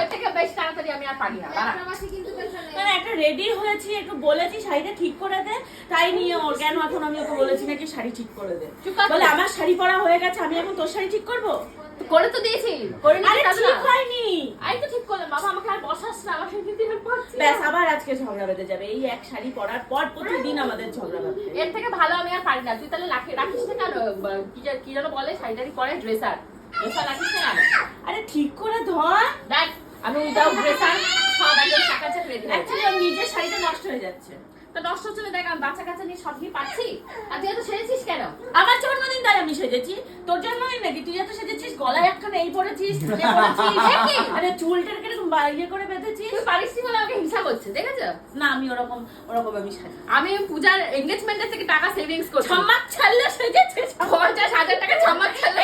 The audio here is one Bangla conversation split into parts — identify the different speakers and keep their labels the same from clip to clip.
Speaker 1: এর থেকে বেশ তাড়াতাড়ি আমি আর পারি না।
Speaker 2: মানে একটা রেডি হয়েছি, একটু বলেছি শাড়িটা ঠিক করে দে, তাই নিয়ে ওর কেন এখন আমি ওকে বলেছি নাকি শাড়ি ঠিক করে দে। বলে আমার শাড়ি পরা হয়ে গেছে, আমি এখন তোর শাড়ি ঠিক করবো?
Speaker 1: করে তো দিয়েছি, করে
Speaker 2: আরে ঠিক হয়নি।
Speaker 1: আমি তো ঠিক করলাম বাবা, আমাকে আর বসাস না, আমার শাড়ি দিতে পারছি।
Speaker 2: ব্যাস আবার আজকে ঝগড়া বেঁধে যাবে। এই এক শাড়ি পরার পর প্রতিদিন আমাদের ঝগড়া বাঁধবে।
Speaker 1: এর থেকে ভালো আমি আর পারি না। তুই তাহলে রাখিস না কেন? কি যেন বলে শাড়িটারি পরে ড্রেসার রাখিস না কেন?
Speaker 2: আরে ঠিক করে ধর।
Speaker 1: দেখ আমি উইদাউট ড্রেসার সব একদম চাকাচাক রেডি।
Speaker 2: অ্যাকচুয়ালি ওর নিজের শাড়িটা নষ্ট হয়ে যাচ্ছে।
Speaker 1: তো নষ্ট হচ্ছে না, দেখ আমি বাচ্চা কাচ্চা নিয়ে সব নিয়ে পাচ্ছি। আর তুই এত সেরেছিস কেন?
Speaker 2: আমার জন্মদিন তাই আমি সেজেছি, তোর জন্মদিন নাকি? তুই এত সেজেছিস, গলায় একখানা এই পরেছিস, ঠোঁটে পরেছিস, আরে চুলটার কিরকম ইয়ে করে বেঁধেছিস।
Speaker 1: তুই পারিস নি বলে আমাকে হিংসা করছে, দেখেছো?
Speaker 2: না আমি ওরকম আমি সাজি।
Speaker 1: আমি পূজার এনগেজমেন্টের থেকে টাকা সেভিংস করছি।
Speaker 2: ছাম্মাক ছাড়লে সেজেছে,
Speaker 1: 50,000 টাকা ছাম্মাক ছাড়লে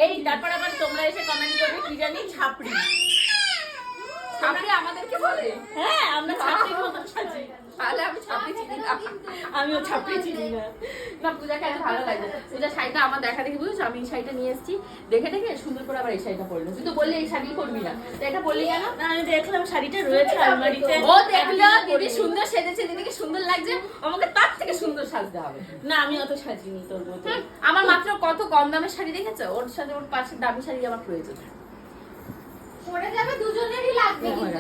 Speaker 2: এই তারপর আবার তোমরা এসে কমেন্ট করবে কি জানি ছাপড়ি।
Speaker 1: ছাপড়ি আমাদেরকে বলে?
Speaker 2: হ্যাঁ আমরা ছাপড়ির মতন সাজি।
Speaker 1: তাহলে আমি ছাপড়ি চিনি না।
Speaker 2: আমিও ছাপড়ি চিনি না।
Speaker 1: না পূজাকে এত ভালো লাগে। পূজা শাড়িটা আমার দেখা দেখি বুঝেছো, আমি এই শাড়িটা নিয়ে এসেছি, দেখে দেখে সুন্দর করে আবার এই শাড়িটা পরলো। তুই তো বললি এই শাড়ি পরবি না, তো এটা বললি কেন?
Speaker 2: না আমি দেখলাম শাড়িটা রয়েছে আলমারিতে।
Speaker 1: ও দেখলো দিদি সুন্দর সেজেছে, দিদিকে সুন্দর লাগছে, আমাকে তার থেকে সুন্দর সাজতে হবে।
Speaker 2: না আমি অত সাজিনি তোর মতো।
Speaker 1: আমার মাত্র কত কম দামের শাড়ি দেখেছো, ওর সাথে ওর পাশের দামি শাড়ি আমার প্রয়োজন।
Speaker 3: পরে যাবে দুজনেরই লাগবে কিন্তু।